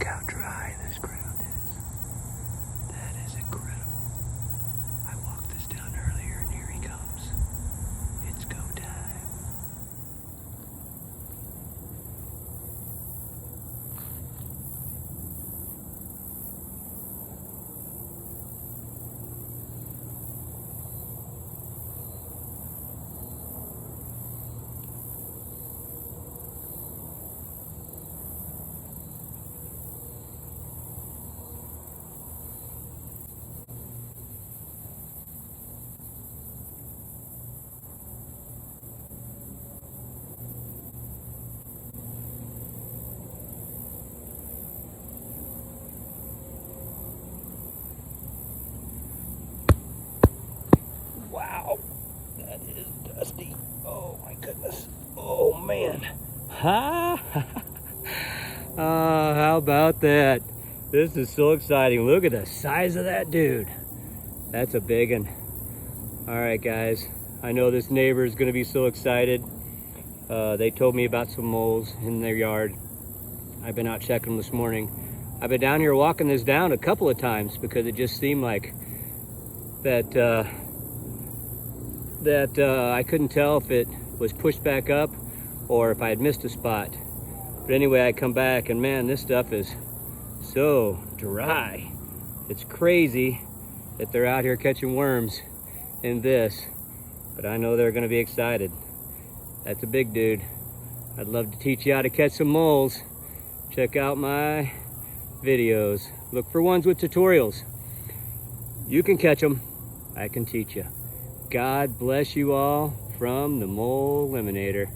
Look how dry this ground is. That is incredible. I walked this down earlier and here he comes. It's go time. Wow, that is dusty. Oh my goodness. Oh man. Ha! How about that? This is so exciting. Look at the size of that dude. That's a big one. All right, guys. I know this neighbor is going to be so excited. They told me about some moles in their yard. I've been out checking them this morning. I've been down here walking this down a couple of times because it just seemed like that I couldn't tell if it was pushed back up or if I had missed a spot. But anyway, I come back and man, this stuff is so dry. It's crazy that they're out here catching worms in this, but I know they're gonna be excited. That's a big dude. I'd love to teach you how to catch some moles. Check out my videos. Look for ones with tutorials. You can catch them, I can teach you. God bless you all from the Mole Eliminator.